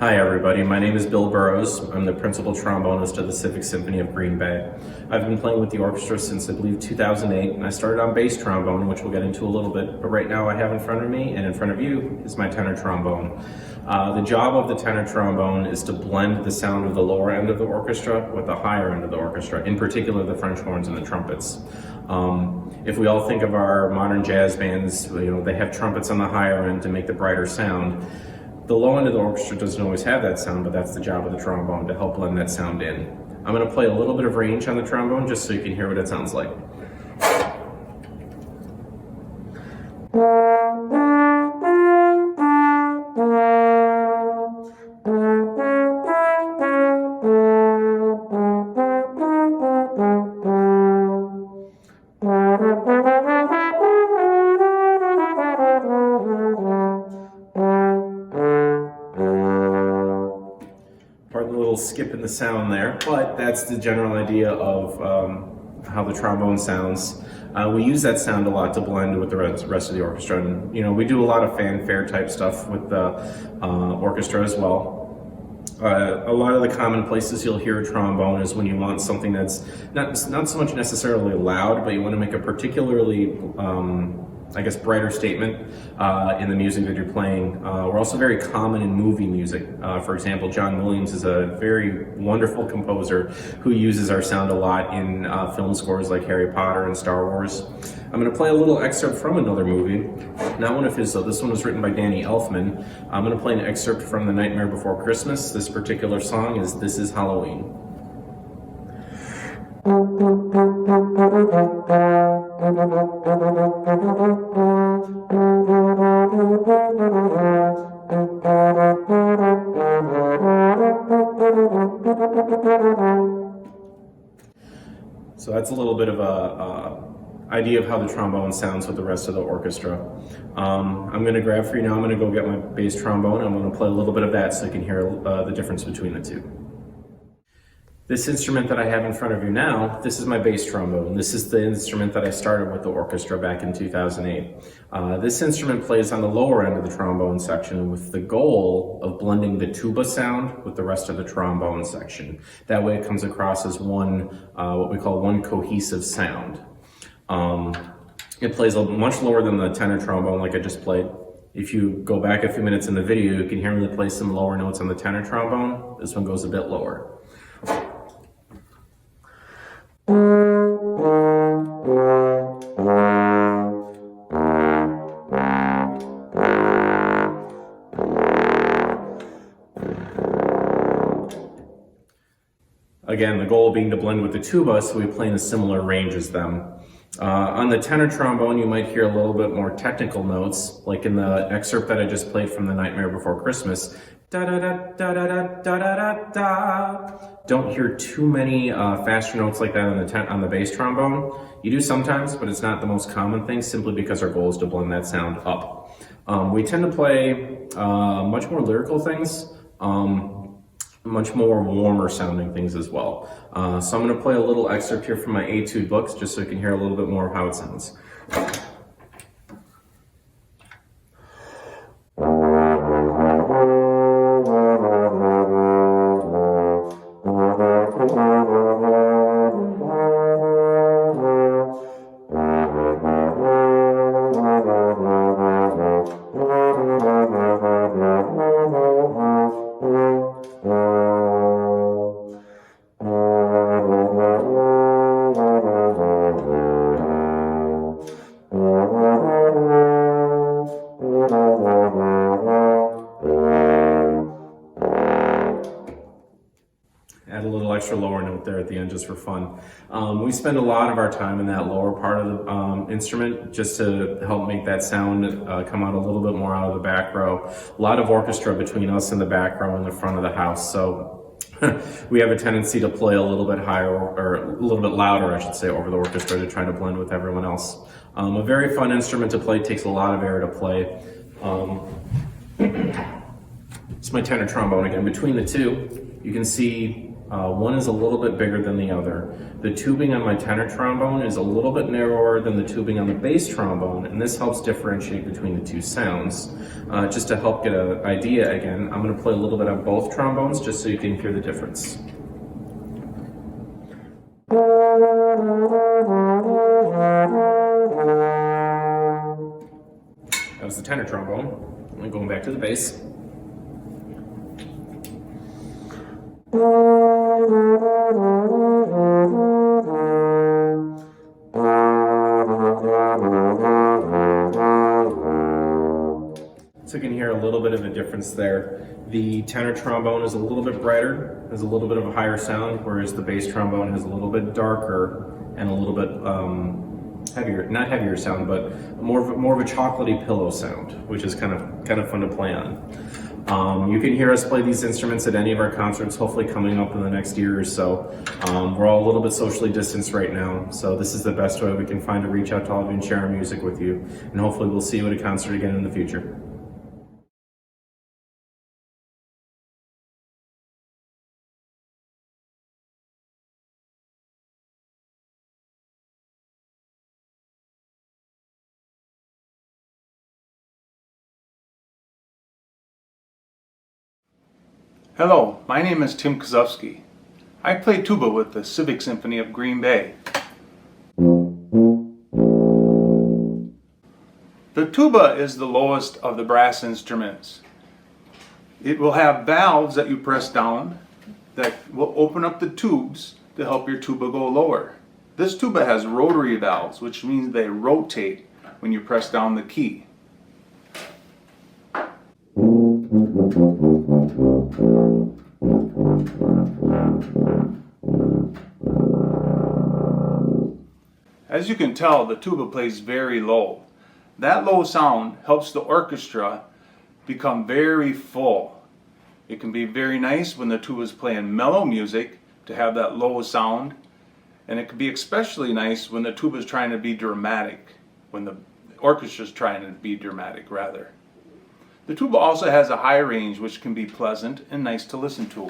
Hi everybody, my name is Bill Burroughs. I'm the principal trombonist of the Civic Symphony of Green Bay. I've been playing with the orchestra since I believe 2008, and I started on bass trombone, which we'll get into a little bit, but right now I have in front of me and in front of you is my tenor trombone. The job of the tenor trombone is to blend the sound of the lower end of the orchestra with the higher end of the orchestra, in particular the French horns and the trumpets. If we all think of our modern jazz bands, they have trumpets on the higher end to make the brighter sound. The low end of the orchestra doesn't always have that sound, but that's the job of the trombone, to help blend that sound in. I'm going to play a little bit of range on the trombone just so you can hear what it sounds like. Pardon the little skip in the sound there, but that's the general idea of how the trombone sounds. We use that sound a lot to blend with the rest of the orchestra, and we do a lot of fanfare type stuff with the orchestra as well. A lot of the common places you'll hear a trombone is when you want something that's not so much necessarily loud, but you want to make a particularly brighter statement in the music that you're playing. We're also very common in movie music. For example, John Williams is a very wonderful composer who uses our sound a lot in film scores like Harry Potter and Star Wars. I'm going to play a little excerpt from another movie, not one of his though. This one was written by Danny Elfman. I'm going to play an excerpt from The Nightmare Before Christmas. This particular song is This Is Halloween. So that's a little bit of a idea of how the trombone sounds with the rest of the orchestra. I'm going to grab for you now. I'm going to go get my bass trombone. I'm going to play a little bit of that so you can hear the difference between the two. This instrument that I have in front of you now, this is my bass trombone. This is the instrument that I started with the orchestra back in 2008. This instrument plays on the lower end of the trombone section with the goal of blending the tuba sound with the rest of the trombone section. That way it comes across as one, what we call one cohesive sound. It plays much lower than the tenor trombone like I just played. If you go back a few minutes in the video, you can hear me play some lower notes on the tenor trombone. This one goes a bit lower. Again, the goal being to blend with the tuba, so we play in a similar range as them. On the tenor trombone, you might hear a little bit more technical notes, like in the excerpt that I just played from The Nightmare Before Christmas. Da da da da da da da da da. Don't hear too many faster notes like that on the bass trombone. You do sometimes, but it's not the most common thing, simply because our goal is to blend that sound up. We tend to play much more lyrical things. Much more warmer sounding things as well. So I'm going to play a little excerpt here from my etude books just so you can hear a little bit more of how it sounds. Add a little extra lower note there at the end just for fun. We spend a lot of our time in that lower part of the instrument just to help make that sound come out a little bit more out of the back row. A lot of orchestra between us and the back row in the front of the house, so we have a tendency to play a little bit higher, or a little bit louder, I should say, over the orchestra to try to blend with everyone else. A very fun instrument to play, takes a lot of air to play. It's my tenor trombone again. Between the two, you can see One is a little bit bigger than the other. The tubing on my tenor trombone is a little bit narrower than the tubing on the bass trombone, and this helps differentiate between the two sounds. Just to help get an idea again, I'm going to play a little bit on both trombones just so you can hear the difference. That was the tenor trombone. I'm going back to the bass. So you can hear a little bit of a difference there. The tenor trombone is a little bit brighter, has a little bit of a higher sound, whereas the bass trombone has a little bit darker and a little bit heavier, not heavier sound, but more of a chocolatey pillow sound, which is kind of fun to play on. You can hear us play these instruments at any of our concerts, hopefully coming up in the next year or so. We're all a little bit socially distanced right now, so this is the best way we can find to reach out to all of you and share our music with you. And hopefully we'll see you at a concert again in the future. Hello, my name is Tim Kozlovsky. I play tuba with the Civic Symphony of Green Bay. The tuba is the lowest of the brass instruments. It will have valves that you press down that will open up the tubes to help your tuba go lower. This tuba has rotary valves, which means they rotate when you press down the key. As you can tell, the tuba plays very low. That low sound helps the orchestra become very full. It can be very nice when the tuba is playing mellow music to have that low sound, and it can be especially nice when the tuba is trying to be dramatic, when the orchestra is trying to be dramatic rather. The tuba also has a high range which can be pleasant and nice to listen to.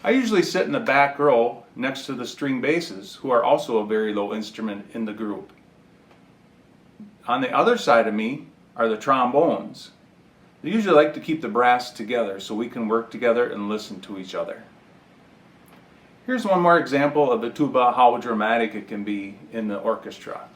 I usually sit in the back row next to the string basses, who are also a very low instrument in the group. On the other side of me are the trombones. They usually like to keep the brass together so we can work together and listen to each other. Here's one more example of the tuba, how dramatic it can be in the orchestra.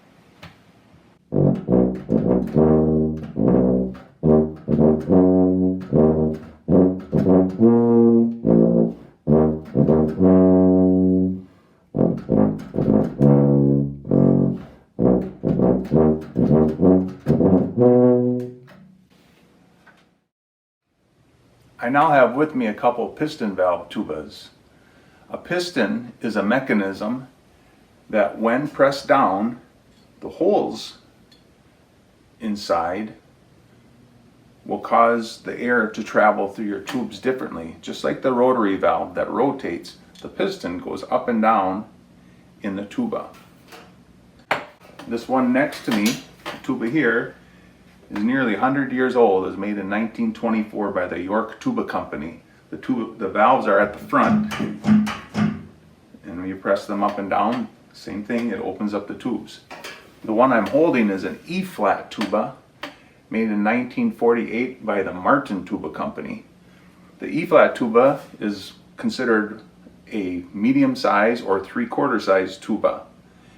I now have with me a couple piston valve tubas. A piston is a mechanism that when pressed down, the holes inside will cause the air to travel through your tubes differently. Just like the rotary valve that rotates, the piston goes up and down in the tuba. This one next to me, the tuba here, is nearly 100 years old. It was made in 1924 by the York Tuba Company. The valves are at the front, and when you press them up and down, same thing, it opens up the tubes. The one I'm holding is an E-flat tuba, made in 1948 by the Martin Tuba Company. The E-flat tuba is considered a medium size or 3/4 size tuba.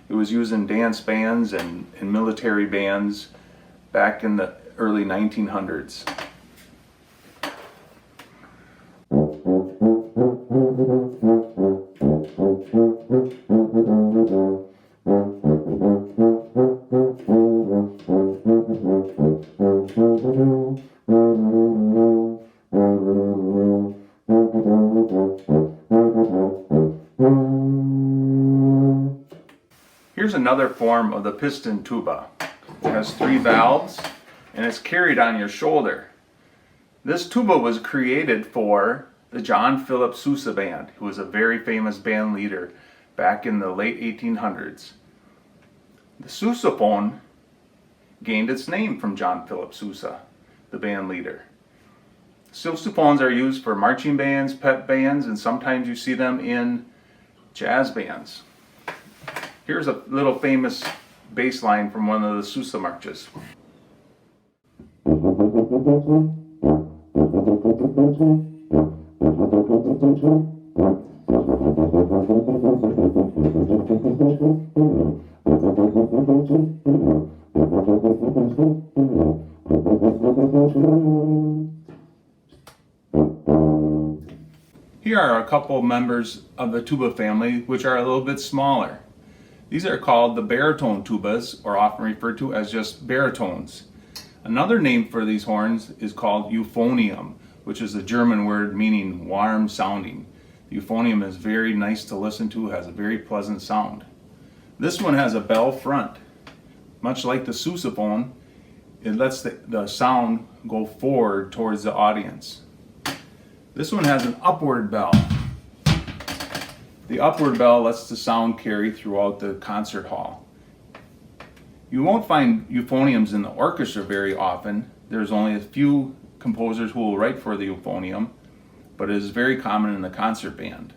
It was used in dance bands and in military bands back in the early 1900s. Here's another form of the piston tuba. It has 3 valves and it's carried on your shoulder. This tuba was created for the John Philip Sousa band, who was a very famous band leader back in the late 1800s. The sousaphone gained its name from John Philip Sousa, the band leader. Sousaphones are used for marching bands, pep bands, and sometimes you see them in jazz bands. Here's a little famous bass line from one of the Sousa marches. Here are a couple members of the tuba family which are a little bit smaller. These are called the Baritone Tubas, or often referred to as just baritones. Another name for these horns is called Euphonium, which is a German word meaning warm sounding. The euphonium is very nice to listen to, has a very pleasant sound. This one has a bell front. Much like the sousaphone, it lets the sound go forward towards the audience. This one has an upward bell. The upward bell lets the sound carry throughout the concert hall. You won't find euphoniums in the orchestra very often. There's only a few composers who will write for the euphonium, but it is very common in the concert band.